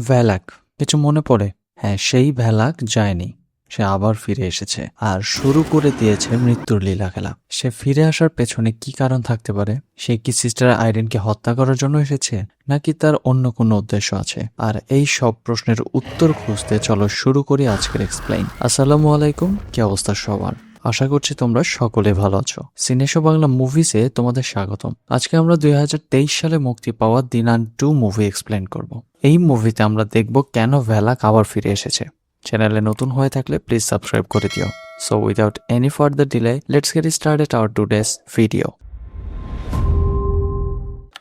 ভ্যালাক কিছু মনে পড়ে? হ্যাঁ, সেই ভ্যালাক যায়নি, সে আবার ফিরে এসেছে আর শুরু করে দিয়েছে মৃত্যুর লীলা খেলা। সে ফিরে আসার পেছনে কি কারণ থাকতে পারে? সে কি সিস্টার আইরিনকে হত্যা করার জন্য এসেছে, নাকি তার অন্য কোনো উদ্দেশ্য আছে? আর এই সব প্রশ্নের উত্তর খুঁজতে চলো শুরু করি আজকের এক্সপ্লেইন। আসসালামু আলাইকুম, কি অবস্থা সবার? আশা করছি তোমরা সকলে ভালো আছো। সিনেশো বাংলা মুভিসে তোমাদের স্বাগতম। আজকে আমরা 2023 সালে মুক্তি পাওয়া দিনান 2 মুভি এক্সপ্লেন করব। এই মুভিতে আমরা দেখব কেন ভ্যালাক আবার ফিরে এসেছে। চ্যানেলে নতুন হয়ে থাকলে প্লিজ সাবস্ক্রাইব করে দিও। So without any further delay let's get started our today's video.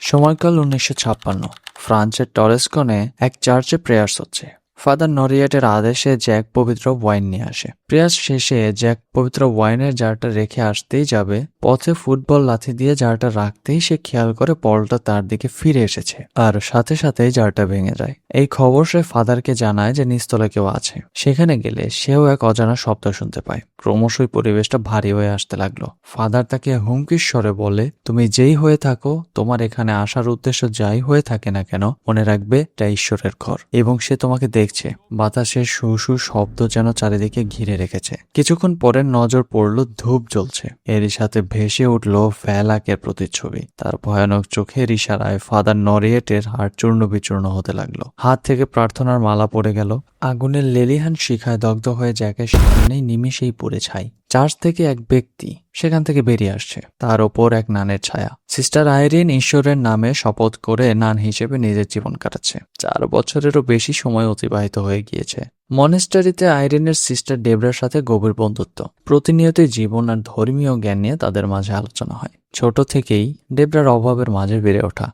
সময়কাল 1956। ফ্রান্সের টরেস্কনে এক চার্চে প্রেয়ার্স হচ্ছে। ফাদার নরিয়েটের আদেশে জ্যাক পবিত্র ওয়াইন নিয়ে আসে। প্রেয়ার্স শেষে জ্যাক পবিত্র ওয়াইনের জারটা রেখে আসতেই যাবে, পথে ফুটবল লাথি দিয়ে জারটা রাখতেই সে খেয়াল করে বলটা তার দিকে ফিরে এসেছে, আর সাথে সাথেই জারটা ভেঙে যায়। এই খবর সে ফাদারকে জানায় যে নিচতলা কেউ আছে। সেখানে গেলে সেও এক অজানা শব্দ শুনতে পায়। ক্রমশই পরিবেশটা ভারী হয়ে আসতে লাগলো। ফাদার তাকে হুমকির স্বরে বলে, তুমি যেই হয়ে থাকো, তোমার এখানে আসার উদ্দেশ্য যাই হয়ে থাকে না কেন, মনে রাখবে এটা ঈশ্বরের ঘর এবং সে তোমাকে দেখছে। বাতাসের শু শব্দ যেন চারিদিকে ঘিরে রেখেছে। কিছুক্ষণ পরে নজর পড়ল ধূপ জ্বলছে। এরই সাথে ভেসে উঠল ভ্যালাকের প্রতিচ্ছবি। তার ভয়ানক চোখের ইশারায় ফাদার নরিয়েটের হাড় চূর্ণ বিচূর্ণ হতে লাগলো। হাত থেকে প্রার্থনার মালা পড়ে গেল। আগুনের লেলিহান শিখায় দগ্ধ হয়ে জ্যাকের সামনেই নিমিষেই পুড়ে ছাই। চার্চ থেকে এক ব্যক্তি সেখান থেকে বেরিয়ে আসছে, তার ওপর এক নানের ছায়া। সিস্টার আইরিন ঈশ্বরের নামে শপথ করে নান হিসেবে নিজের জীবন কাটাচ্ছে। 4 বছরেরও বেশি সময় অতিবাহিত হয়ে গিয়েছে। মনেস্টারিতে আইরিনের সিস্টার ডেবরার সাথে গভীর বন্ধুত্ব। প্রতিনিয়তই জীবন আর ধর্মীয় জ্ঞান নিয়ে তাদের মাঝে আলোচনা হয়। ছোট থেকেই ডেবরার অভাবের মাঝে বেড়ে ওঠা।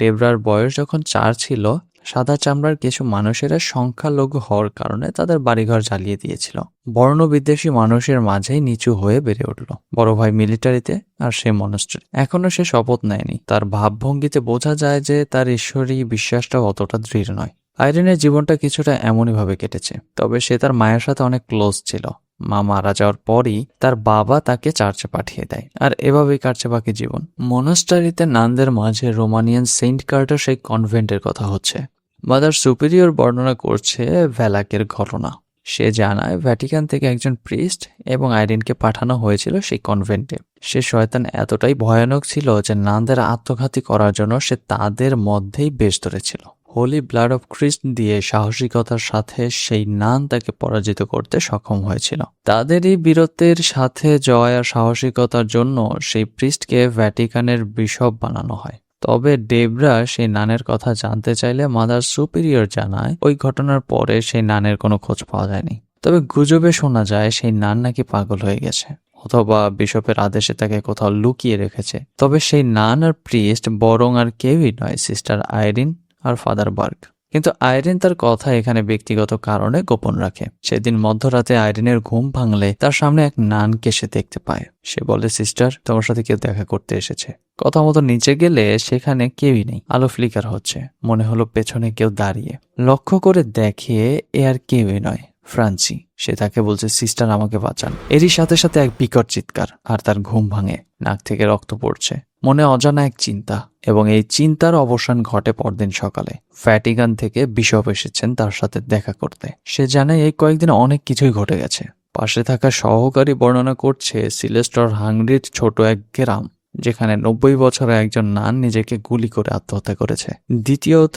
ডেবরার বয়স যখন 4 ছিল, সাদা চামড়ার কিছু মানুষেরা সংখ্যালঘু হওয়ার কারণে তাদের বাড়িঘর জ্বালিয়ে দিয়েছিল। বর্ণবিদ্বেষী মানুষের মাঝেই নিচু হয়ে বেড়ে উঠল। বড় ভাই মিলিটারিতে আর সে মনস্টারি। এখনো সে শপথ নেয়নি। তার ভাবভঙ্গিতে বোঝা যায় যে তার ঈশ্বরী বিশ্বাসটা অতটা দৃঢ় নয়। আইরিনের জীবনটা কিছুটা এমনই ভাবে কেটেছে, তবে সে তার মায়ের সাথে অনেক ক্লোজ ছিল। মা মারা যাওয়ার পরই তার বাবা তাকে চার্চে পাঠিয়ে দেয়, আর এভাবেই কাটছে বাকি জীবন। মনস্টারিতে নানদের মাঝে রোমানিয়ান সেন্ট কার্টার সেই কনভেন্টের কথা হচ্ছে। মাদার সুপিরিয়র বর্ণনা করছে ভ্যালাকের ঘটনা। সে জানায় ভ্যাটিকান থেকে একজন প্রিস্ট এবং আইরিনকে পাঠানো হয়েছিল সেই কনভেন্টে। সে শয়তান এতটাই ভয়ানক ছিল যে নানদের আত্মঘাতী করার জন্য সে তাদের মধ্যেই বেশ ধরেছিল। হোলি ব্লাড অফ খ্রিস্ট দিয়ে সাহসিকতার সাথে সেই নান তাকে পরাজিত করতে সক্ষম হয়েছিল। তাদের এই বীরত্বের সাথে জয় আর সাহসিকতার জন্য সেই প্রিস্টকে ভ্যাটিকানের বিশপ বানানো হয়। তবে ডেবরা সেই নানের কথা জানতে চাইলে মাদার সুপিরিয়র জানায় ওই ঘটনার পরে সেই নানের কোনো খোঁজ পাওয়া যায়নি। তবে গুজবে শোনা যায় সেই নান নাকি পাগল হয়ে গেছে, অথবা বিশপের আদেশে তাকে কোথাও লুকিয়ে রেখেছে। তবে সেই নান আর প্রিস্ট বরং আর কেউই নয়, সিস্টার আইরিন আর ফাদার বার্গ। কিন্তু আইরিন তার কথা এখানে ব্যক্তিগত কারণে গোপন রাখে। সেদিন মধ্যরাতে আইরিনের ঘুম ভাঙলে তার সামনে এক নানকে সে দেখতে পায়। সে বলে, সিস্টার, তোমার সাথে কেউ দেখা করতে এসেছে। কথা মতো নিচে গেলে সেখানে কেউই নেই। আলো ফ্লিকার হচ্ছে। মনে হলো পেছনে কেউ দাঁড়িয়ে। লক্ষ্য করে দেখে এ আর কেউই নয়, ফ্রান্সি। সে তাকে বলছে, সিস্টার, আমাকে বাঁচান। এরই সাথে সাথে এক বিকট চিৎকার, আর তার ঘুম ভাঙে। নাক থেকে রক্ত পড়ছে। মনে অজানা এক চিন্তা, এবং এই চিন্তার অবসান ঘটে পরদিন সকালে। ভ্যাটিকান থেকে বিশপ এসেছেন তার সাথে দেখা করতে। সে জানে এই কয়েকদিন অনেক কিছুই ঘটে গেছে। পাশে থাকা সহকারী বর্ণনা করছে সিলেস্টর হাংরির ছোট এক গ্রাম, যেখানে 90 বছরে একজন নান নিজেকে গুলি করে আত্মহত্যা করেছে। দ্বিতীয়ত,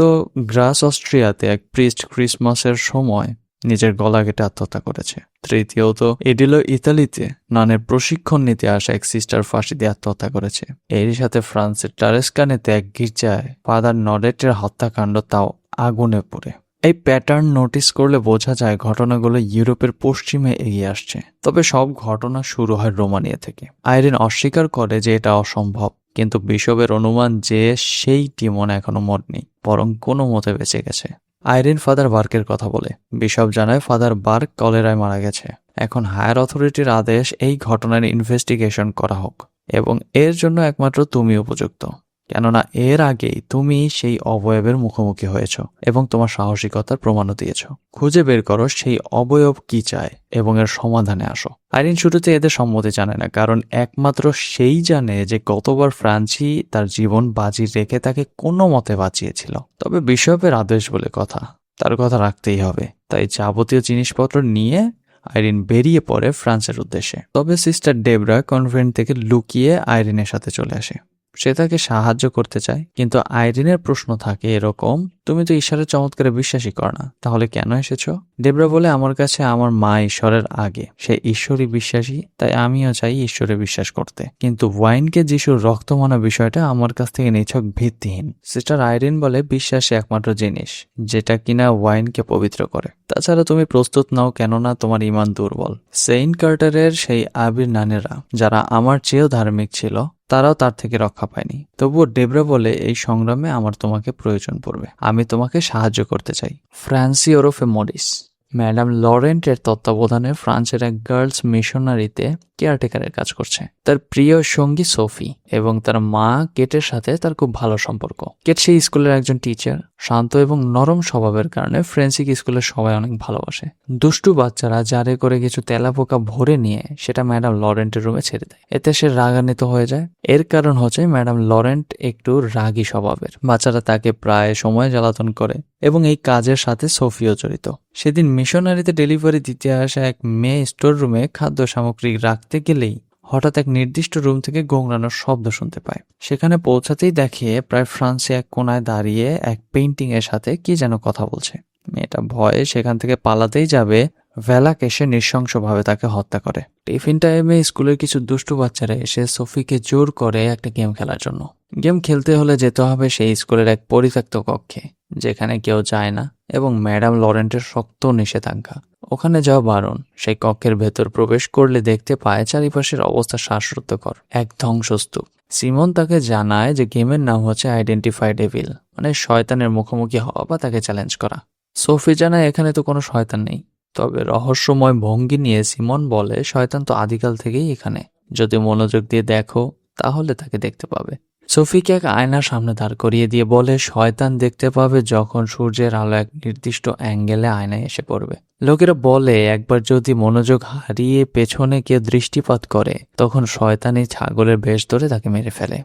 গ্রাস অস্ট্রিয়াতে এক প্রিস্ট ক্রিসমাসের সময় নিজের গলা কেটে আত্মহত্যা করেছে। তৃতীয়ত, এডিলো ইতালিতে নানের প্রশিক্ষণ নিতে আসা এক সিস্টার ফাঁসি দিয়ে আত্মহত্যা করেছে। এরই সাথে ফ্রান্সের টারেস্কানেতে এক গির্জায় ফাদার নরেটের হত্যাকাণ্ড, তাও আগুনে পড়ে। এই প্যাটার্ন নোটিস করলে বোঝা যায় ঘটনাগুলো ইউরোপের পশ্চিমে এগিয়ে আসছে। তবে সব ঘটনা শুরু হয় রোমানিয়া থেকে। আইরিন অস্বীকার করে যে এটা অসম্ভব, কিন্তু বিশপের অনুমান যে সেই ডিমন এখনো মরেনি, বরং কোনো মতে বেঁচে গেছে। আইরিন ফাদার বার্কের কথা বলে। বিশপ জানায় ফাদার বার্ক কলেরায় মারা গেছে। এখন হায়ার অথরিটির আদেশ এই ঘটনার ইনভেস্টিগেশন করা হোক, এবং এর জন্য একমাত্র তুমি উপযুক্ত, কেননা এর আগেই তুমি সেই অবয়বের মুখোমুখি হয়েছ এবং তোমার সাহসিকতার প্রমাণও দিয়েছ। খুঁজে বের করো সেই অবয়ব কি চায় এবং এর সমাধানে আসো। আইরিন শুরুতে এদের সম্মতি জানে না, কারণ একমাত্র সেই জানে যে গতবার ফ্রান্সি তার জীবন বাজি রেখে তাকে কোনো মতে বাঁচিয়েছিল। তবে বিশপের আদেশ বলে কথা, তার কথা রাখতেই হবে। তাই যাবতীয় জিনিসপত্র নিয়ে আইরিন বেরিয়ে পড়ে ফ্রান্সের উদ্দেশ্যে। তবে সিস্টার ডেবরা কনভেন্ট থেকে লুকিয়ে আইরিনের সাথে চলে আসে। সে তাকে সাহায্য করতে চায়, কিন্তু আইরিনের প্রশ্ন থাকে এরকম, তুমি তো ঈশ্বরের চমৎকারে বিশ্বাসী কর না, তাহলে কেন এসেছো? ডেবরা বলে, আমার কাছে আমার মা ঈশ্বরের আগে, সে ঈশ্বরই বিশ্বাসী, তাই আমিও চাই ঈশ্বরে বিশ্বাস করতে, কিন্তু ওয়াইনকে যিশুর রক্ত মানা বিষয়টা আমার কাছ থেকে নিছক ভিত্তিহীন। সিস্টার আইরিন বলে, বিশ্বাসী একমাত্র জিনিস যেটা কিনা ওয়াইনকে পবিত্র করে। তাছাড়া তুমি প্রস্তুত নাও, কেননা তোমার ইমান দুর্বল। সেইন্ট কার্টারের সেই আবির নানেরা, যারা আমার চেয়েও ধার্মিক ছিল, তারাও তার থেকে রক্ষা পায়নি। তবুও ডেবরা বলে, এই সংগ্রামে আমার তোমাকে প্রয়োজন পড়বে, আমি তোমাকে সাহায্য করতে চাই। ফ্রান্সি ওরফে মরিস ম্যাডাম লরেন্টের তত্ত্বাবধানে ফ্রান্সের এক গার্লস মিশনারিতে কেয়ারটেকারের কাজ করছে। তার প্রিয় সঙ্গী সোফি এবং তার মা কেটের সাথে তার খুব ভালো সম্পর্ক। কেট সেই স্কুলের একজন টিচার। শান্ত এবং নরম স্বভাবের কারণে ফ্রেন্সিক স্কুলের সবাই অনেক ভালোবাসে। দুষ্টু বাচ্চারা জারে করে কিছু তেলাপোকা ভরে নিয়ে সেটা ম্যাডাম লরেন্টের রুমে ছেড়ে দেয়। এতে সে রাগান্বিত হয়ে যায়। এর কারণ হচ্ছে ম্যাডাম লরেন্ট একটু রাগী স্বভাবের। বাচ্চারা তাকে প্রায় সময় জ্বালাতন করে এবং এই কাজের সাথে সোফিও জড়িত। সেদিন মিশনারিতে ডেলিভারি দিতে আসা এক মেয়ে স্টোর রুমে খাদ্য সামগ্রী রাখতে গেলেই হঠাৎ এক নির্দিষ্ট রুম থেকে গোংরানোর শব্দ শুনতে পায়। সেখানে পৌঁছাতেই দেখে প্রায় ফ্রান্সে এক কোনায় দাঁড়িয়ে এক পেইন্টিং এর সাথে কি যেন কথা বলছে। মেয়েটা ভয়ে সেখান থেকে পালাতেই যাবে, ভ্যালাক এসে নৃশংসভাবে তাকে হত্যা করে। টিফিন টাইমে স্কুলের কিছু দুষ্টু বাচ্চারা এসে সোফিকে জোর করে একটা গেম খেলার জন্য। গেম খেলতে হলে যেতে হবে সেই স্কুলের এক পরিত্যক্ত কক্ষে, যেখানে কেউ যায় না এবং ম্যাডাম লরেন্টের শক্ত নিষেধাজ্ঞা, ওখানে যাওয়া বারণ। সেই কক্ষের ভেতর প্রবেশ করলে দেখতে পায় চারিপাশের অবস্থা শ্বাসরুদ্ধকর, এক ধ্বংসস্তূপ। সিমন তাকে জানায় যে গেমের নাম হচ্ছে আইডেন্টিফাই ডেভিল, মানে শয়তানের মুখোমুখি হওয়া বা তাকে চ্যালেঞ্জ করা। সোফি জানায় এখানে তো কোনো শয়তান নেই। তবে রহস্যময় ভঙ্গি নিয়ে সিমন বলে, শয়তান তো আদিকাল থেকেই এখানে, যদি মনোযোগ দিয়ে দেখো তাহলে তাকে দেখতে পাবে। সোফিকে এক আয়নার সামনে দাঁড় করিয়ে দিয়ে বলে, শয়তান দেখতে পাবে যখন সূর্যের আলো এক নির্দিষ্ট অ্যাঙ্গেলে আয়নায় এসে পড়বে। লোকেরা বলে একবার যদি মনোযোগ হারিয়ে পেছনে কেউ দৃষ্টিপাত করে তখন শয়তানি ছাগলের বেশ ধরে তাকে মেরে ফেলে।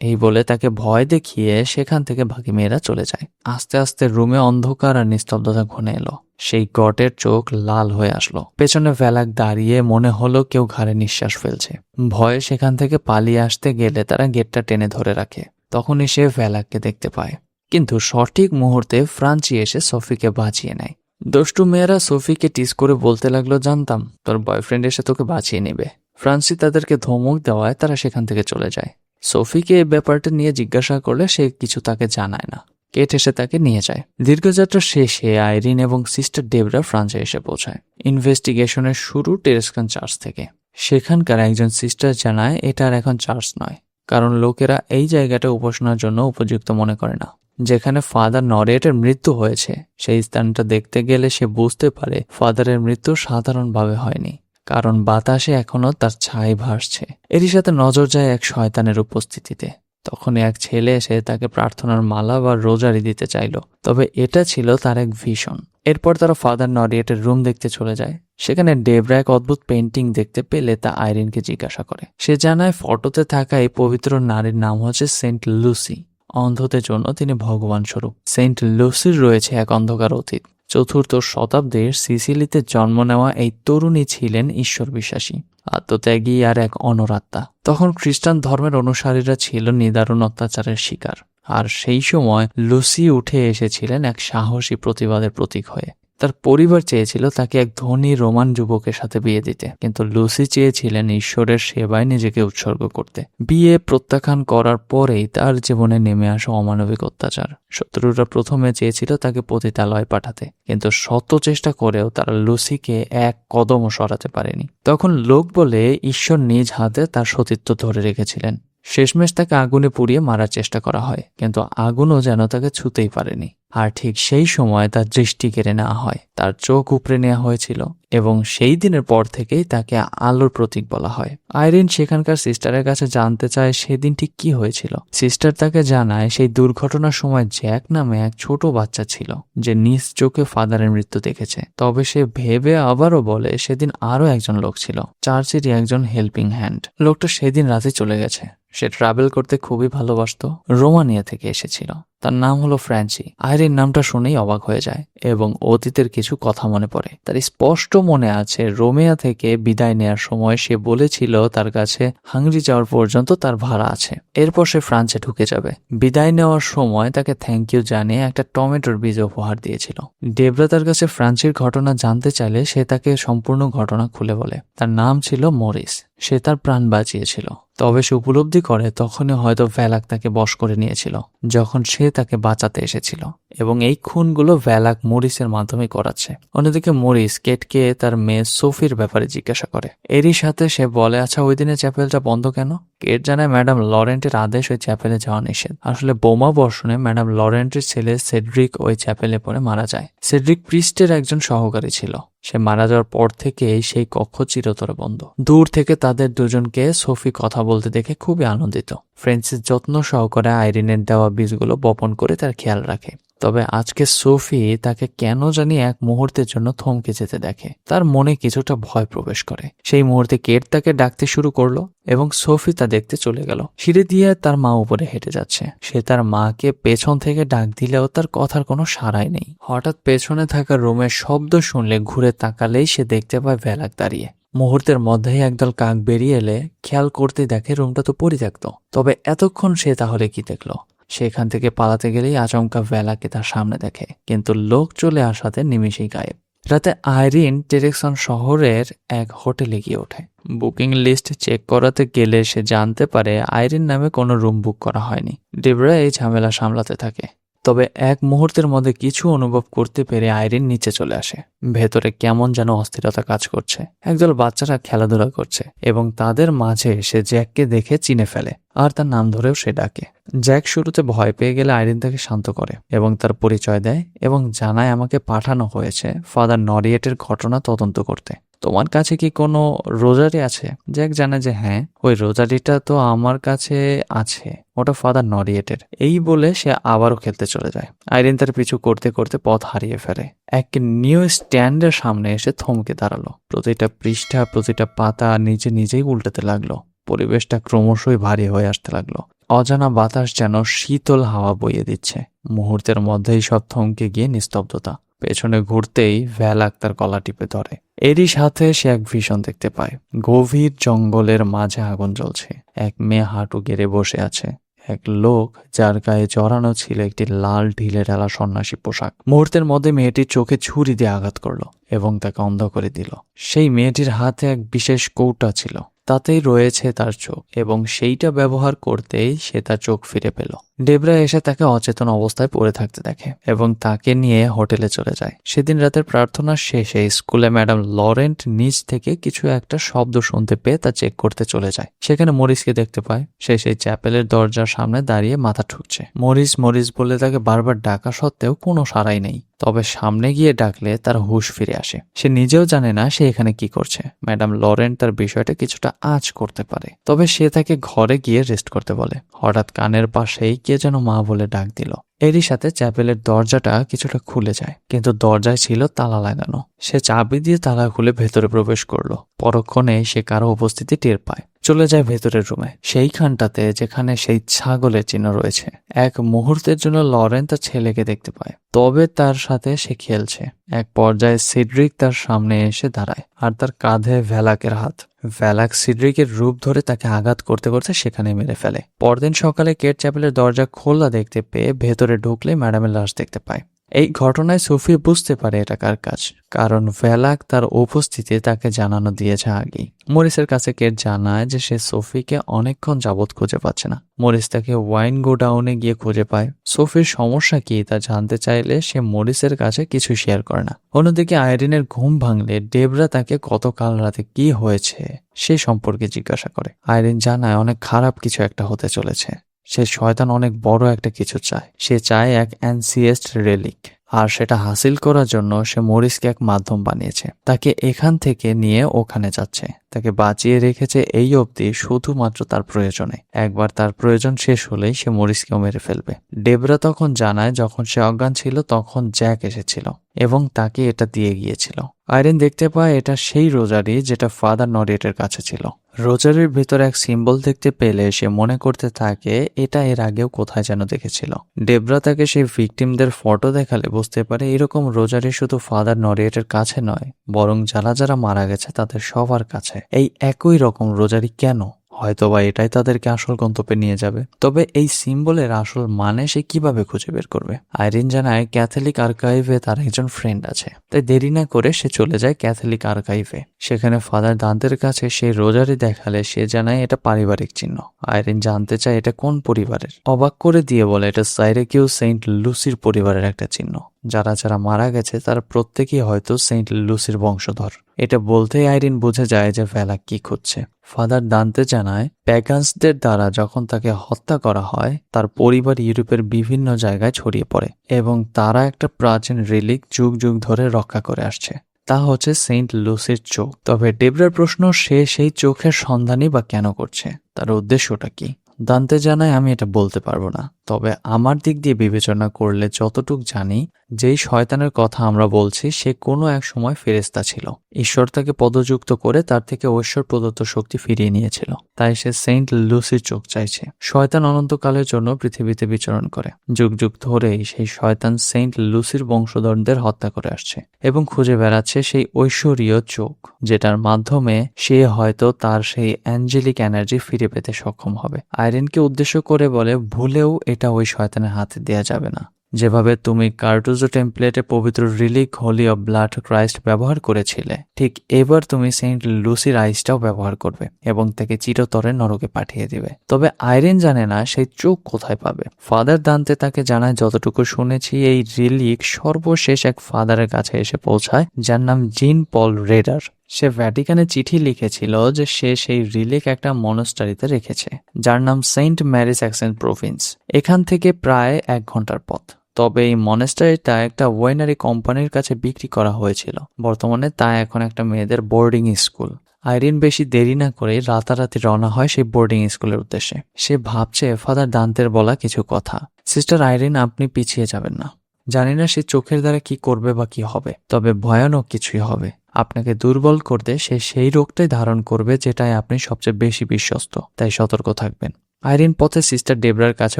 এই বলে তাকে ভয় দেখিয়ে সেখান থেকে বাকি মেয়েরা চলে যায়। আস্তে আস্তে রুমে অন্ধকার আর নিস্তব্ধতা ঘনে এলো। সেই গটের চোখ লাল হয়ে আসলো। পেছনে ভ্যালাক দাঁড়িয়ে, মনে হলো কেউ ঘাড়ে নিঃশ্বাস ফেলছে। ভয়ে সেখান থেকে পালিয়ে আসতে গেলে তারা গেটটা টেনে ধরে রাখে। তখনই সে ভ্যালাককে দেখতে পায়, কিন্তু সঠিক মুহূর্তে ফ্রান্সি এসে সোফিকে বাঁচিয়ে নেয়। দুষ্টু মেয়েরা সোফিকে টিজ করে বলতে লাগলো, জানতাম তোর বয়ফ্রেন্ড এসে তোকে বাঁচিয়ে নেবে। ফ্রান্সি তাদেরকে ধমক দেওয়ায় তারা সেখান থেকে চলে যায়। সোফিকে এই ব্যাপারটা নিয়ে জিজ্ঞাসা করলে সে কিছু তাকে জানায় না। কেট এসে তাকে নিয়ে যায়। দীর্ঘযাত্রা শেষে আইরিন এবং সিস্টার ডেবরা ফ্রান্সে এসে পৌঁছায়। ইনভেস্টিগেশনের শুরু টেরেস্কান চার্চ থেকে। সেখানকার একজন সিস্টার জানায় এটা আর এখন চার্চ নয়, কারণ লোকেরা এই জায়গাটা উপাসনার জন্য উপযুক্ত মনে করে না। যেখানে ফাদার নরিয়েটের মৃত্যু হয়েছে সেই স্থানটা দেখতে গেলে সে বুঝতে পারে ফাদারের মৃত্যু সাধারণভাবে হয়নি, কারণ বাতাসে এখনো তার ছাই ভাসছে। এরই সাথে নজর যায় এক শয়তানের উপস্থিতিতে। তখন এক ছেলে এসে তাকে প্রার্থনার মালা বা রোজারি দিতে চাইল, তবে এটা ছিল তার এক ভিশন। এরপর তারা ফাদার নরিয়েটের রুম দেখতে চলে যায়। সেখানে ডেবরা এক অদ্ভুত পেন্টিং দেখতে পেলে তা আইরিনকে জিজ্ঞাসা করে। সে জানায় ফটোতে থাকা এই পবিত্র নারীর নাম হচ্ছে সেন্ট লুসি। অন্ধদের জন্য তিনি ভগবান স্বরূপ। সেন্ট লুসির রয়েছে এক অন্ধকার অতীত। 4th শতাব্দীর সিসিলিতে জন্ম নেওয়া এই তরুণী ছিলেন ঈশ্বর বিশ্বাসী, আত্মত্যাগী আর এক অনরাত্মা। তখন খ্রিস্টান ধর্মের অনুসারীরা ছিল নিদারুণ অত্যাচারের শিকার, আর সেই সময় লুসি উঠে এসেছিলেন এক সাহসী প্রতিবাদের প্রতীক হয়ে। তার পরিবার চেয়েছিল তাকে এক ধনী রোমান যুবকের সাথে বিয়ে দিতে, কিন্তু লুসি চেয়েছিলেন ঈশ্বরের সেবায় নিজেকে উৎসর্গ করতে। বিয়ে প্রত্যাখ্যান করার পরেই তার জীবনে নেমে আসা অমানবিক অত্যাচার। শত্রুরা প্রথমে চেয়েছিল তাকে পতিতালয়ে পাঠাতে, কিন্তু শত চেষ্টা করেও তারা লুসিকে এক কদমও সরাতে পারেনি। তখন লোক বলে ঈশ্বর নিজ হাতে তার সতীত্ব ধরে রেখেছিলেন। শেষমেশ তাকে আগুনে পুড়িয়ে মারার চেষ্টা করা হয়, কিন্তু আগুনও যেন তাকে ছুঁতেই পারেনি। আর ঠিক সেই সময় তার দৃষ্টি কেড়ে নেওয়া হয়, তার চোখ উপড়ে নেওয়া হয়েছিল এবং সেই দিনের পর থেকেই তাকে আলোর প্রতীক বলা হয়। আইরিন সেখানকার সিস্টারের কাছে জানতে চায় সেদিন ঠিক কি হয়েছিল। সিস্টার তাকে জানায় সেই দুর্ঘটনার সময় জ্যাক নামে এক ছোট বাচ্চা ছিল যে নিজ চোখে ফাদারের মৃত্যু দেখেছে। তবে সে ভেবে আবারও বলে সেদিন আরও একজন লোক ছিল, চার্চেরই একজন হেল্পিং হ্যান্ড। লোকটা সেদিন রাতে চলে গেছে। সে ট্রাভেল করতে খুবই ভালোবাসতো, রোমানিয়া থেকে এসেছিল। তার নাম হলো ফ্র্যান্সি। আইরিন নামটা শুনেই অবাক হয়ে যায় এবং অতীতের কিছু কথা মনে পড়ে। তার স্পষ্ট মনে আছে রোমেয়া থেকে বিদায় নেয়ার সময় সে বলেছিল তার কাছে হাঙ্গরি যাওয়ার পর্যন্ত তার ভাড়া আছে, এরপর সে ফ্রান্সে ঢুকে যাবে। বিদায় নেওয়ার সময় তাকে থ্যাংক ইউ জানিয়ে একটা টমেটোর বীজ উপহার দিয়েছিল। ডেবরা তার কাছে ফ্রান্সির ঘটনা জানতে চাইলে সে তাকে সম্পূর্ণ ঘটনা খুলে বলে। তার নাম ছিল মরিস, সে তার প্রাণ বাঁচিয়েছিল। তবে সে উপলব্ধি করে তখনই হয়তো ভ্যালাক তাকে বশ করে নিয়েছিল যখন সে তাকে বাঁচাতে এসেছিল, এবং এই খুনগুলো ভ্যালাক মরিসের মাধ্যমে করাচ্ছে। অন্যদিকে মরিস কেটকে তার মেয়ে সোফির ব্যাপারে জিজ্ঞাসা করে। এরই সাথে সে বলে, আচ্ছা ওই দিনে চ্যাপেলটা বন্ধ কেন? কেট জানায় ম্যাডাম লরেন্টের আদেশ ওই চ্যাপেলে যাওয়া নিষেধ। আসলে বোমা বর্ষণে ম্যাডাম লরেন্টের ছেলে সেড্রিক ওই চ্যাপেলে পড়ে মারা যায়। সেড্রিক প্রিস্টের একজন সহকারী ছিল। সে মারা যাওয়ার পর থেকেই সেই কক্ষ চিরতরে বন্ধ। দূর থেকে তাদের দুজনকে সোফি কথা বলতে দেখে খুবই আনন্দিত। ফ্রেন্সিস যত্ন সহকারে আইরিনের দেওয়া বীজগুলো বপন করে তার খেয়াল রাখে। তবে আজকে সোফি তাকে কেন জানি এক মুহূর্তের জন্য থমকে যেতে দেখে। তার মনে কিছুটা ভয় প্রবেশ করে। সেই মুহূর্তে কেট তাকে ডাকতে শুরু করলো এবং সোফি তা দেখতে চলে গেল। সিঁড়ি দিয়ে তার মা উপরে হেঁটে যাচ্ছে। সে তার মাকে পেছন থেকে ডাক দিলেও তার কথার কোনো সাড়াই নেই। হঠাৎ পেছনে থাকা রুমের শব্দ শুনলে ঘুরে তাকালেই সে দেখতে পায় ভ্যালাক দাঁড়িয়ে। মুহূর্তের মধ্যেই একদল কাক বেরিয়ে এলে খেয়াল করতে দেখে রুমটা তো পরিত্যক্ত। তবে এতক্ষণ সে তাহলে কি দেখলো? সেখান থেকে পালাতে গেলেই আচমকা ভ্যালাকে তার সামনে দেখে, কিন্তু লোক চলে আসাতে নিমিষেই গায়েব। রাতে আইরিন টেরেকসন শহরের এক হোটেলে গিয়ে ওঠে। বুকিং লিস্ট চেক করাতে গেলে সে জানতে পারে আইরিন নামে কোনো রুম বুক করা হয়নি। ডেবরা এই ঝামেলা সামলাতে থাকে। তবে এক মুহূর্তের মধ্যে কিছু অনুভব করতে পেরে আইরিন নিচে চলে আসে। ভেতরে কেমন যেন অস্থিরতা কাজ করছে। একদল বাচ্চারা খেলাধুলা করছে এবং তাদের মাঝে সে জ্যাককে দেখে চিনে ফেলে আর তার নাম ধরেও সে ডাকে। জ্যাক শুরুতে ভয় পেয়ে গেলে আইরিন তাকে শান্ত করে এবং তার পরিচয় দেয় এবং জানায়, আমাকে পাঠানো হয়েছে ফাদার নরিয়েটের ঘটনা তদন্ত করতে। তোমার কাছে কি কোনো রোজারি আছে? জ্যাক জানে যে হ্যাঁ, ওই রোজারিটা তো আমার কাছে আছে, ওটা ফাদার নরিয়েটের। এই বলে সে আবারও খেলতে চলে যায়। আইরিন তার পিছু করতে করতে পথ হারিয়ে ফেলে। এক নিউ স্ট্যান্ডের সামনে এসে থমকে দাঁড়ালো। প্রতিটা পৃষ্ঠা, প্রতিটা পাতা নিজে নিজেই উল্টাতে লাগলো। পরিবেশটা ক্রমশই ভারী হয়ে আসতে লাগলো। অজানা বাতাস যেন শীতল হাওয়া বইয়ে দিচ্ছে। মুহূর্তের মধ্যেই সব থমকে গিয়ে নিস্তব্ধতা। পেছনে ঘুরতেই ভ্যালাক তার গলা টিপে ধরে। এরই সাথে সে এক ভীষণ দেখতে পায়। গভীর জঙ্গলের মাঝে আগুন জ্বলছে। এক মেয়ে হাঁটু গেড়ে বসে আছে। এক লোক যার গায়ে জড়ানো ছিল একটি লাল ঢিলে ঢালা সন্ন্যাসী পোশাক। মুহূর্তের মধ্যে মেয়েটির চোখে ছুরি দিয়ে আঘাত করলো এবং তাকে অন্ধ করে দিল। সেই মেয়েটির হাতে এক বিশেষ কৌটা ছিল, তাতেই রয়েছে তার চোখ, এবং সেইটা ব্যবহার করতেই সে তার চোখ ফিরে পেল। ডেবরা এসে তাকে অচেতন অবস্থায় পড়ে থাকতে দেখে এবং তাকে নিয়ে হোটেলে চলে যায়। সেদিন রাতের প্রার্থনার শেষে স্কুলে ম্যাডাম লরেন্ট নিচ থেকে কিছু একটা শব্দ শুনতে পেয়ে তা চেক করতে চলে যায়। সেখানে মরিসকে দেখতে পায়। সে সেই চ্যাপেলের দরজার সামনে দাঁড়িয়ে মাথা ঠুকছে। মরিস মরিস বলে তাকে বারবার ডাকা সত্ত্বেও কোনো সাড়াই নেই। তবে সামনে গিয়ে ডাকলে তার হুঁশ ফিরে আসে। সে নিজেও জানে না সে এখানে কি করছে। ম্যাডাম লরেন্ট তার বিষয়টা কিছুটা আঁচ করতে পারে, তবে সে তাকে ঘরে গিয়ে রেস্ট করতে বলে। হঠাৎ কানের পাশেই কে যেন মা বলে ডাক দিল। এরই সাথে চ্যাপেলের দরজাটা কিছুটা খুলে যায়, কিন্তু দরজায় ছিল তালা লাগানো। সে চাবি দিয়ে তালা খুলে ভেতরে প্রবেশ করলো। পরক্ষণে সে কারো উপস্থিতি টের পায়। চলে যায় ভেতরের রুমে, সেইখানটাতে যেখানে সেই ছাগলের চিহ্ন রয়েছে। এক মুহূর্তের জন্য লরেন তার ছেলেকে দেখতে পায়, তবে তার সাথে সে খেলছে। এক পর্যায়ে সিড্রিক তার সামনে এসে দাঁড়ায় আর তার কাঁধে ভ্যালাকের হাত। ভ্যালাক সিড্রিকের রূপ ধরে তাকে আঘাত করতে করতে সেখানে মেরে ফেলে। পরদিন সকালে কেট চ্যাপেলের দরজা খোলা দেখতে পেয়ে ভেতরে ঢুকলে ম্যাডামের লাশ দেখতে পায়। এই ঘটনায় সোফি বুঝতে পারে এটা কার কাজ, কারণ ভ্যালাক তার উপস্থিতি তাকে জানানো দিয়েছে আগেই। মরিসের কাছে কেট জানায় যে সে সোফিকে অনেকক্ষণ যাবৎ খুঁজে পাচ্ছে না। মরিস তাকে ওয়াইন গোডাউনে গিয়ে খুঁজে পায়। সোফির সমস্যা কি তা জানতে চাইলে সে মরিসের কাছে কিছু শেয়ার করে না। অন্যদিকে আইরিনের ঘুম ভাঙলে ডেবরা তাকে গতকাল রাতে কি হয়েছে সে সম্পর্কে জিজ্ঞাসা করে। আইরিন জানায় অনেক খারাপ কিছু একটা হতে চলেছে। সে শয়তান অনেক বড় একটা কিছু চায়। সে চায় এক অ্যানসিয়েস্ট রেলিক, আর সেটা হাসিল করার জন্য সে মরিসকে এক মাধ্যম বানিয়েছে। তাকে এখান থেকে নিয়ে ওখানে যাচ্ছে। তাকে বাঁচিয়ে রেখেছে এই অবধি শুধুমাত্র তার প্রয়োজনে। একবার তার প্রয়োজন শেষ হলেই সে মরিসকেও মেরে ফেলবে। ডেবরা তখন জানায় যখন সে অজ্ঞান ছিল তখন জ্যাক এসেছিল এবং তাকে এটা দিয়ে গিয়েছিল। আইরিন দেখতে পায় এটা সেই রোজারি যেটা ফাদার নরিয়েটের কাছে ছিল। রোজারির ভিতরে এক সিম্বল দেখতে পেলে সে মনে করতে থাকে এটা এর আগেও কোথায় যেন দেখেছিল। ডেবরা তাকে সেই ভিকটিমদের ফটো দেখালে বুঝতে পারে এরকম রোজারি শুধু ফাদার নরিয়েটের কাছে নয়, বরং যারা যারা মারা গেছে তাদের সবার কাছে এই একই রকম রোজারি কেন? হয়তোবা এটাই তাদেরকে আসল গন্তব্যে নিয়ে যাবে। তবে এই সিম্বলের আসল মানে সে কিভাবে খুঁজে বের করবে? আইরিন জানায় ক্যাথলিক আর্কাইভে তার একজন ফ্রেন্ড আছে, তাই দেরি না করে সে চলে যায় ক্যাথলিক আর্কাইভে। সেখানে ফাদার দান্তের কাছে সেই রোজারি দেখালে সে জানায় এটা পারিবারিক চিহ্ন। আইরিন জানতে চায় এটা কোন পরিবারের। অবাক করে দিয়ে বলে এটা সাইরেকিউ সেন্ট লুসির পরিবারের একটা চিহ্ন। যারা যারা মারা গেছে তারা প্রত্যেকেই হয়তো সেন্ট লুসির বংশধর। এটা বলতেই আইরিন বুঝে যায় যে ভ্যালাক কি খুঁজছে। ফাদার দান্তে জানায় প্যাগান্সদের দ্বারা যখন তাকে হত্যা করা হয় তার পরিবার ইউরোপের বিভিন্ন জায়গায় ছড়িয়ে পড়ে এবং তারা একটা প্রাচীন রিলিক যুগ যুগ ধরে রক্ষা করে আসছে। তা হচ্ছে সেন্ট লুসির চোখ। তবে ডেবরার প্রশ্ন, সে সেই চোখের সন্ধানই বা কেন করছে? তার উদ্দেশ্যটা কি? দান্তে জানায় আমি এটা বলতে পারবো না, তবে আমার দিক দিয়ে বিবেচনা করলে যতটুক জানি যেই শয়তানের কথা আমরা বলছি সে কোনো এক সময় ফেরেশতা ছিল। ঈশ্বর তাকে পদযুক্ত করে তার থেকে ঐশ্বর প্রদত্ত শক্তি ফিরিয়ে নিয়েছিল, তাই সে সেন্ট লুসির চোখ চাইছে। শয়তান অনন্তকালের জন্য পৃথিবীতে বিচরণ করে। যুগ যুগ ধরেই সেই শয়তান সেন্ট লুসির বংশধরদের হত্যা করে আসছে এবং খুঁজে বেড়াচ্ছে সেই ঐশ্বরীয় চোখ, যেটার মাধ্যমে সে হয়তো তার সেই অ্যাঞ্জেলিক এনার্জি ফিরে পেতে সক্ষম হবে। আইরিনকে উদ্দেশ্য করে বলে ভুলেও এটা ওই শয়তানের হাতে দেয়া যাবে না। যেভাবে তুমি কার্টুজো টেমপ্লেটে পবিত্র Relic Holi of blood Christ ব্যবহার করেছিলে, ঠিক এবার তুমি সেন্ট লুসির আইসটাও ব্যবহার করবে এবং তাকে চিরতরে নরকে পাঠিয়ে দিবে। তবে আইরিন জানে না সেই চোখ কোথায় পাবে। ফাদার দান্তে তাকে জানায় যতটুকু শুনেছি এই রিলিক সর্বশেষ এক ফাদারের কাছে এসে পৌঁছায় যার নাম জিন পল রেডার। সে ভ্যাটিকানে চিঠি লিখেছিল যে সে সেই রিলিক একটা মনস্টারিতে রেখেছে যার নাম সেন্ট ম্যারিস অ্যাক্সেন্ট প্রভিন্স। এখান থেকে প্রায় 1 ঘন্টার পথ। তবে এই মনেস্টারিটা একটা ওয়াইনারি কোম্পানির কাছে বিক্রি করা হয়েছিল। বর্তমানে তা এখন একটা মেয়েদের বোর্ডিং স্কুল। আইরিন বেশি দেরি না করে রাতারাতি রওনা হয় সেই বোর্ডিং স্কুলের উদ্দেশ্যে। সে ভাবছে ফাদার দান্তের বলা কিছু কথা। সিস্টার আইরিন, আপনি পিছিয়ে যাবেন না। জানি না সে চোখের দ্বারা কি করবে বা কি হবে, তবে ভয়ানক কিছুই হবে। আপনাকে দুর্বল করতে সে সেই রোগটাই ধারণ করবে যেটাই আপনি সবচেয়ে বেশি বিশ্বস্ত, তাই সতর্ক থাকবেন। আইরিন পথে সিস্টার ডেবরার কাছে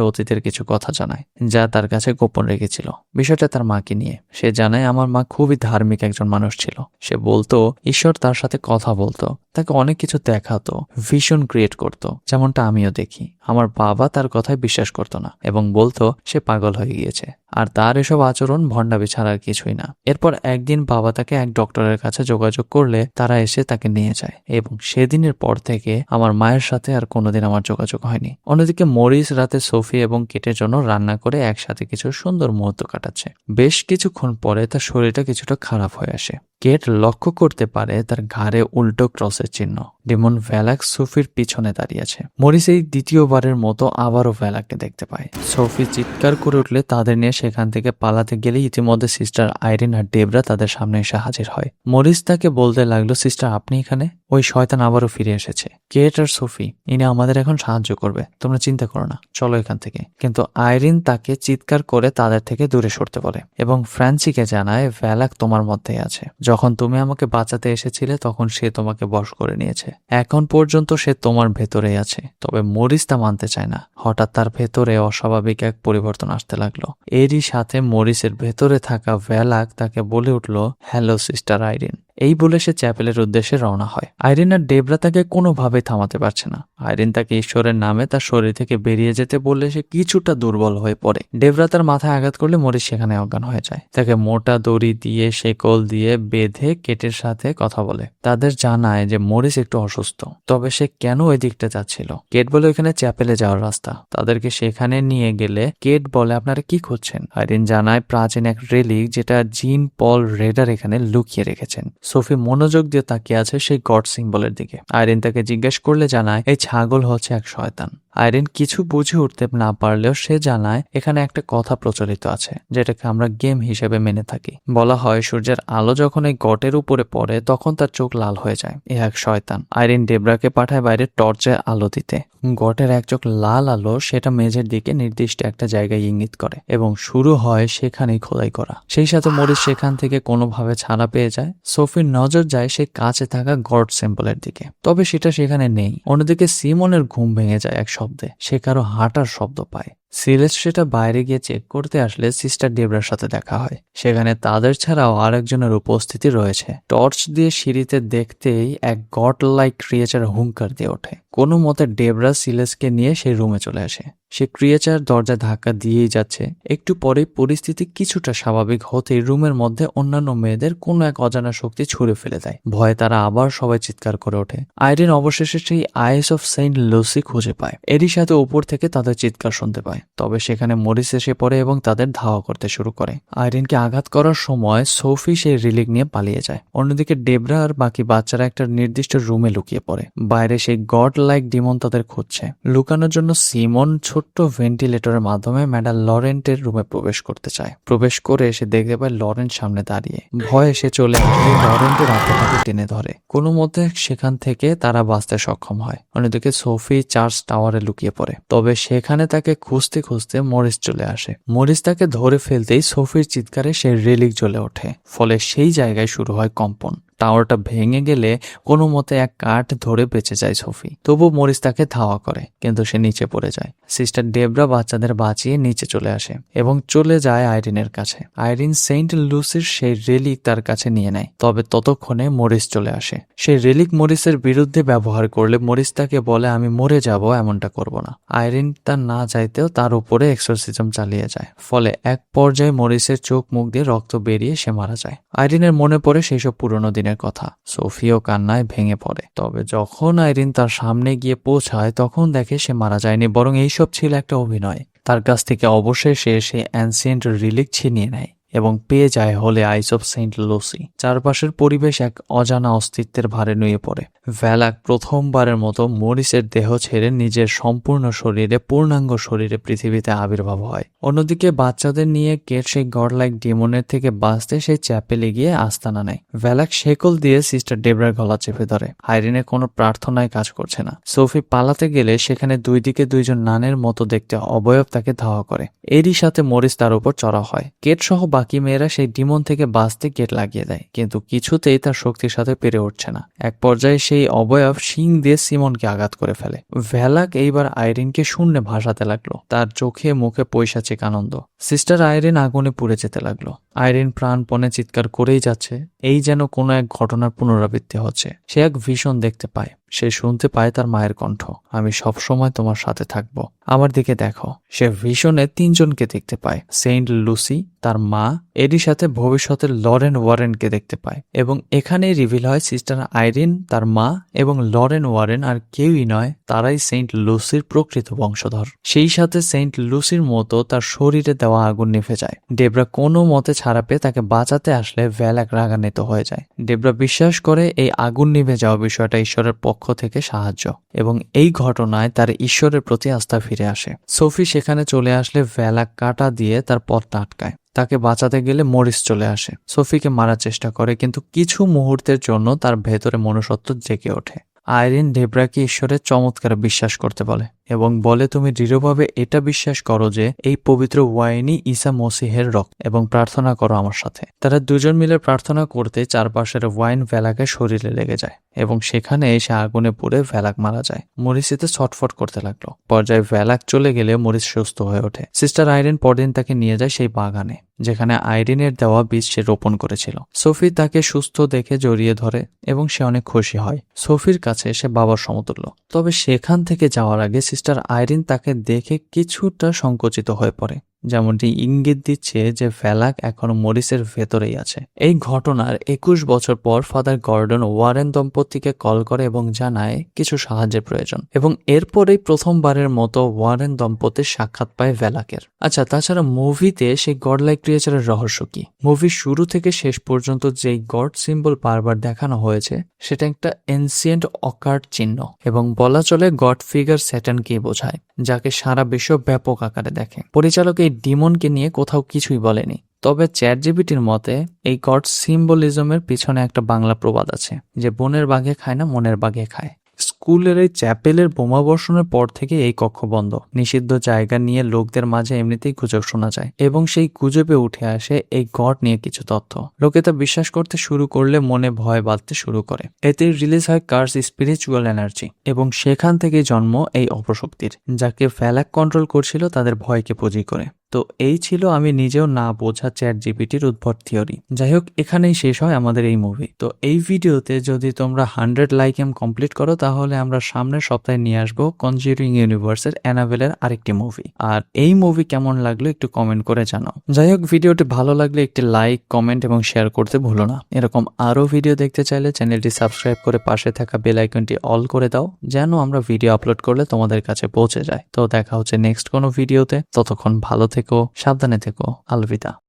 অতীতের কিছু কথা জানায় যা তার কাছে গোপন রেখেছিল। বিষয়টা তার মাকে নিয়ে। সে জানায় আমার মা খুবই ধার্মিক একজন মানুষ ছিল। সে বলতো ঈশ্বর তার সাথে কথা বলতো, তাকে অনেক কিছু দেখাতো, ভিশন ক্রিয়েট করতো, যেমনটা আমিও দেখি। আমার বাবা তার কথায় বিশ্বাস করতো না এবং বলতো সে পাগল হয়ে গিয়েছে আর তার এসব আচরণ ভণ্ডামি ছাড়া আর কিছুই না। এরপর একদিন বাবা তাকে এক ডক্টরের কাছে যোগাযোগ করলে তারা এসে তাকে নিয়ে যায় এবং সেদিনের পর থেকে আমার মায়ের সাথে আর কোনোদিন আমার যোগাযোগ হয়নি। অন্যদিকে মরিস রাতে সোফি এবং কেটের জন্য রান্না করে একসাথে কিছু সুন্দর মুহূর্ত কাটাচ্ছে। বেশ কিছুক্ষণ পরে তার শরীরটা কিছুটা খারাপ হয়ে আসে। কেট লক্ষ্য করতে পারে তার ঘাড়ে উল্টো ক্রসের চিহ্ন। ডেমন ভ্যালাক সোফির পিছনে দাঁড়িয়ে আছে। মরিস এই দ্বিতীয়বারের মতো আবারও ভ্যালাককে দেখতে পায়। সোফি চিৎকার করে উঠলে তাদের নিয়ে সেখান থেকে পালাতে গেলে ইতিমধ্যে সিস্টার আইরিন আর ডেবরা তাদের সামনে এসে হাজির হয়। মরিস তাকে বলতে লাগলো, সিস্টার আপনি এখানে? ওই শয়তান আবারও ফিরে এসেছে। কেট আর সোফি, ইনি আমাদের এখন সাহায্য করবে, তোমরা চিন্তা করো না, চলো এখান থেকে। কিন্তু আইরিন তাকে চিৎকার করে তাদের থেকে দূরে সরতে বলে এবং ফ্রান্সিকে জানায় ভ্যালাক তোমার মধ্যেই আছে। যখন তুমি আমাকে বাঁচাতে এসেছিলে তখন সে তোমাকে বশ করে নিয়েছে। এখন পর্যন্ত সে তোমার ভেতরেই আছে। তবে মরিস তা মানতে চায় না। হঠাৎ তার ভেতরে অস্বাভাবিক এক পরিবর্তন আসতে লাগলো। এরই সাথে মরিসের ভেতরে থাকা ভ্যালাক তাকে বলে উঠল, হ্যালো সিস্টার আইরিন। এই বলে সে চ্যাপেলের উদ্দেশ্যে রওনা হয়। আইরিন আর ডেবরা তাকে কোনোভাবেই থামাতে পারছে না। আইরিন তাকে ঈশ্বরের নামে তার শরীর থেকে বেরিয়ে যেতে বললে সে কিছুটা দুর্বল হয়ে পড়ে। ডেবরা তার মাথায় আঘাত করলে মরিস সেখানে অজ্ঞান হয়ে যায়। তাকে মোটা দড়ি দিয়ে শেকল দিয়ে বেঁধে কেটের সাথে কথা বলে। তাদের জানায় যে মরিস একটু অসুস্থ, তবে সে কেন ওই দিকটা যাচ্ছিল। কেট বলে ওখানে চ্যাপেলে যাওয়ার রাস্তা। তাদেরকে সেখানে নিয়ে গেলে কেট বলে আপনারা কি করছেন। আইরিন জানায় প্রাচীন এক রেলিক যেটা জিন পল রেডার এখানে লুকিয়ে রেখেছেন। সোফি মনোযোগ দিয়ে তাকিয়ে আছে সেই গড সিম্বলের দিকে। আইরিন তাকে জিজ্ঞেস করলে জানায় এই ছাগল হচ্ছে এক শয়তান। আইরিন কিছু বুঝে উঠতে না পারলেও সে জানায় এখানে একটা কথা প্রচলিত আছে যেটাকে আমরা গেম হিসেবে মেনে থাকি। বলা হয় সূর্যের আলো যখন এই গটের উপরে পড়ে তখন তার চোখ লাল হয়ে যায়। এ এক শয়তান। আইরিন ডেবরাকে পাঠায় বাইরে টর্চে আলো দিতে। গটের এক চোখ লাল আলো সেটা মেঝের দিকে নির্দিষ্ট একটা জায়গায় ইঙ্গিত করে এবং শুরু হয় সেখানেই খোদাই করা। সেই সাথে মরিস সেখান থেকে কোনোভাবে ছাড়া পেয়ে যায়। সোফির নজর যায় সেই কাছে থাকা গড সিম্বলের দিকে, তবে সেটা সেখানে নেই। অন্যদিকে সিমনের ঘুম ভেঙে যায় এক শব্দে। সে কারো হাঁটার শব্দ পায়। সিলেস সেটা বাইরে গিয়ে চেক করতে আসলে সিস্টার ডেবরার সাথে দেখা হয়। সেখানে তাদের ছাড়াও আরেকজনের উপস্থিতি রয়েছে। টর্চ দিয়ে সিঁড়িতে দেখতেই এক গড লাইক ক্রিয়েচার হুঙ্কার দিয়ে ওঠে। কোনো মতে ডেবরা সিলেসকে নিয়ে সেই রুমে চলে আসে। সে ক্রিয়েচার দরজা ধাক্কা দিয়েই যাচ্ছে। একটু পরেই পরিস্থিতি কিছুটা স্বাভাবিক হতেই রুমের মধ্যে অন্যান্য মেয়েদের কোনো এক অজানা শক্তি ছুঁড়ে ফেলে দেয়। ভয়ে তারা আবার সবাই চিৎকার করে ওঠে। আইরিন অবশেষে সেই আইস অফ সেন্ট লুসি খুঁজে পায়। এরই সাথে উপর থেকে তাদের চিৎকার শুনতে পায়। তবে সেখানে মরিস এসে পড়ে এবং তাদের ধাওয়া করতে শুরু করে। আইরিনকে আঘাত করার সময় সোফি সেই রিলিক নিয়ে পালিয়ে যায়। অন্যদিকে ডেবরা আর বাকি বাচ্চারা একটা নির্দিষ্ট রুমে লুকিয়ে পড়ে। বাইরে সেই গড লাইক ডিমন তাদের খুঁজছে। লুকানোর জন্য সিমন ছোট্ট ভেন্টিলেটরের মাধ্যমে ম্যাডাম লরেন্টের রুমে প্রবেশ করতে চায়। প্রবেশ করে সে দেখতে পায় লরেন্ট সামনে দাঁড়িয়ে। ভয়ে সে চলে আসলে লরেন্টের হাতে টেনে ধরে। কোনো মতে সেখান থেকে তারা বাঁচতে সক্ষম হয়। অন্যদিকে সোফি চার্চ টাওয়ারে লুকিয়ে পড়ে। তবে সেখানে তাকে খুঁজতে খুঁজতে মরিস চলে আসে। মরিস তাকে ধরে ফেলতেই সোফির চিৎকারে সে রেলিক জ্বলে ওঠে। ফলে সেই জায়গায় শুরু হয় কম্পন। টাওয়ারটা ভেঙে গেলে কোনো মতে এক কাঠ ধরে বেঁচে যায় সোফি। তবু মরিস তাকে ধাওয়া করে, কিন্তু সে নিচে পড়ে যায়। সিস্টার ডেবরা বাচ্চাদের বাঁচিয়ে নিচে চলে আসে এবং চলে যায় আইরিনের কাছে। আইরিন সেন্ট লুসির সেই রেলিক তার কাছে নিয়ে নেয়। তবে ততক্ষণে মরিস চলে আসে। সেই রেলিক মরিসের বিরুদ্ধে ব্যবহার করলে মরিস তাকে বলে আমি মরে যাব, এমনটা করব না। আইরিন তার না চাইতেও তার উপরে এক্সোরসিজম চালিয়ে যায়। ফলে এক পর্যায়ে মরিসের চোখ মুখ দিয়ে রক্ত বেরিয়ে সে মারা যায়। আইরিনের মনে পড়ে সেই সব পুরনো দিনের কথা। সোফিও কান্নায় ভেঙে পড়ে। তবে যখন আইরিন তার সামনে গিয়ে পৌঁছায় তখন দেখে সে মারা যায়নি, বরং এইসব ছিল একটা অভিনয়। তার কাছ থেকে অবশেষে সে অ্যানসিয়েন্ট রিলিক ছিনিয়ে নেয় এবং পেয়ে যায় হলে আইস অফ সেন্ট লুসি। চারপাশের পরিবেশ এক অজানা অস্তিত্বের ভারে নুয়ে পড়ে। ভ্যালাক প্রথমবারের মতো মরিসের দেহ ছেড়ে নিজের সম্পূর্ণ শরীরে, পূর্ণাঙ্গ শরীরে পৃথিবীতে আবির্ভাব হয়। অন্যদিকে বাচ্চাদের নিয়ে কেট সেই গডলাইক ডিমনের থেকে বাঁচতে সেই চ্যাপেলে গিয়ে আস্তানা নেয়। ভ্যালাক শেকল দিয়ে সিস্টার ডেবরার গলা চেপে ধরে। আইরিনের কোনো প্রার্থনায় কাজ করছে না। সোফি পালাতে গেলে সেখানে দুই দিকে দুইজন নানের মতো দেখতে অবয়ব তাকে ধাওয়া করে। এরই সাথে মরিস তার উপর চড়া হয়। কেট সহ বাকি মেয়েরা সেই ডিমন থেকে বাঁচতে গেট লাগিয়ে দেয়, কিন্তু কিছুতেই তার শক্তির সাথে পেরে উঠছে না। এক পর্যায়ে সেই অবয়ব শিং দিয়ে সিমনকে আঘাত করে ফেলে। ভ্যালাক এইবার আইরিনকে শূন্যে ভাসাতে লাগলো। তার চোখে মুখে পৈশাচিক আনন্দ। সিস্টার আইরিন আগুনে পুড়ে যেতে লাগলো। আইরিন প্রাণপণে চিৎকার করেই যাচ্ছে। এই যেন কোনো এক ঘটনার পুনরাবৃত্তি হচ্ছে। সে এক ভীষণ দেখতে পায়। সে শুনতে পায় তার মায়ের কণ্ঠ, আমি সবসময় তোমার সাথে থাকব, আমার দিকে দেখো। সে ভিশনে তিনজনকে দেখতে পায়। সেন্ট লুসি, তার মা, এরই সাথে ভবিষ্যতের লরেন ওয়ারেনকে দেখতে পায়। এবং এখানেই রিভিল হয় সিস্টার আইরিন, তার মা এবং লরেন ওয়ারেন আর কেউই নয়, তারাই সেন্ট লুসির প্রকৃত বংশধর। সেই সাথে সেন্ট লুসির মতো তার শরীরে দেওয়া আগুন নিভে যায়। ডেবরা কোনো মতে ছাড়া পেয়ে তাকে বাঁচাতে আসলে ভ্যালাক রাগান্বিত হয়ে যায়। ডেবরা বিশ্বাস করে এই আগুন নিভে যাওয়া বিষয়টা ঈশ্বরের পক্ষ থেকে সাহায্য, এবং এই ঘটনায় তার ঈশ্বরের প্রতি আস্থা ফিরে আসে। সোফি সেখানে চলে আসলে ভ্যালাক কাঁটা দিয়ে তার পথটা আটকায়। তাকে বাঁচাতে গেলে মরিস চলে আসে। সোফিকে মারার চেষ্টা করে, কিন্তু কিছু মুহূর্তের জন্য তার ভেতরে মনুষ্যত্ব জেগে ওঠে। আইরিন ডেবরাকে ঈশ্বরের চমৎকার বিশ্বাস করতে বলে এবং বলে তুমি দৃঢ়ভাবে এটা বিশ্বাস করো যে এই পবিত্র ওয়াইনই ঈসা মসিহের রক্ত, এবং প্রার্থনা করো আমার সাথে। তারা দুজন মিলে প্রার্থনা করতে চারপাশের ওয়াইন ভ্যালাকের শরীরে লেগে যায় এবং সেখানে এসে আগুনে পুড়ে ভ্যালাক মারা যায়। মরিস এতে ছটফট করতে লাগলো। পর্যায়ে ভ্যালাক চলে গেলে মরিস সুস্থ হয়ে ওঠে। সিস্টার আইরিন পরদিন তাকে নিয়ে যায় সেই বাগানে যেখানে আইরিনের দেওয়া বীজ সে রোপণ করেছিল। সোফি তাকে সুস্থ দেখে জড়িয়ে ধরে এবং সে অনেক খুশি হয়। সোফির কাছে সে বাবার সমতুল্য। তবে সেখান থেকে যাওয়ার আগে সিস্টার আইরিন তাকে দেখে কিছুটা সংকুচিত হয়ে পড়ে। যেমনটি ইঙ্গিত দিচ্ছে যে ভ্যালাক এখনো মরিসের ভেতরেই আছে। এই ঘটনার 21 বছর পর ফাদার গর্ডন ওয়ারেন দম্পতিকে কল করে এবং জানায় কিছু সাহায্যের প্রয়োজন, এবং এরপরেই প্রথমবারের মতো ওয়ারেন দম্পতির সাক্ষাৎ পায় ভ্যালাকের। আচ্ছা, তাছাড়া মুভিতে সেই গডলাইক ক্রিয়েচারের রহস্য কি? মুভির শুরু থেকে শেষ পর্যন্ত যেই গড সিম্বল বারবার দেখানো হয়েছে সেটা একটা এনসিয়েন্ট অকার্ট চিহ্ন, এবং বলা চলে গড ফিগার স্যাটার্নকে বোঝায়, যাকে সারা বিশ্ব ব্যাপক আকারে দেখে। পরিচালক এই ডিমনকে নিয়ে কোথাও কিছুই বলেনি, তবে চ্যাটজিপিটির মতে এই গড সিম্বলিজমের পিছনে একটা বাংলা প্রবাদ আছে যে বনের বাঘে খায় না, মনের বাঘে খায়। স্কুলের এই চ্যাপেলের বোমাবর্ষণের পর থেকে এই কক্ষ বন্ধ। নিষিদ্ধ জায়গা নিয়ে লোকদের মাঝে এমনিতেই গুজব শোনা যায়, এবং সেই গুজবে উঠে আসে এই গড নিয়ে কিছু তথ্য। লোকে তা বিশ্বাস করতে শুরু করলে মনে ভয় বাঁধতে শুরু করে। এতে রিলিজ হয় কার্স স্পিরিচুয়াল এনার্জি, এবং সেখান থেকে জন্ম এই অপশক্তির, যাকে ভ্যালাক কন্ট্রোল করছিল তাদের ভয়কে পুঁজি করে। তো এই ছিল আমি নিজেও না বোঝা চ্যাটজিপিটির উদ্ভট থিওরি। যাই হোক, এখানেই শেষ হয় আমাদের এই মুভি। তো এই ভিডিওতে যদি তোমরা 100 লাইক কমপ্লিট করো তাহলে আমরা সামনের সপ্তাহে নিয়ে আসবো কনজিউরিং ইউনিভার্সের অ্যানাবেলের আরেকটি মুভি। আর এই মুভি কেমন লাগলো একটু কমেন্ট করে জানাও। যাই হোক, ভিডিওটি ভালো লাগলে একটি লাইক, কমেন্ট এবং শেয়ার করতে ভুলো না। এরকম আরো ভিডিও দেখতে চাইলে চ্যানেলটি সাবস্ক্রাইব করে পাশে থাকা বেল আইকনটি অল করে দাও, যেন আমরা ভিডিও আপলোড করলে তোমাদের কাছে পৌঁছে যায়। তো দেখা হচ্ছে নেক্সট কোনো ভিডিওতে। ততক্ষণ ভালো থেকো, সাবধানে থেকো, আলবিদা।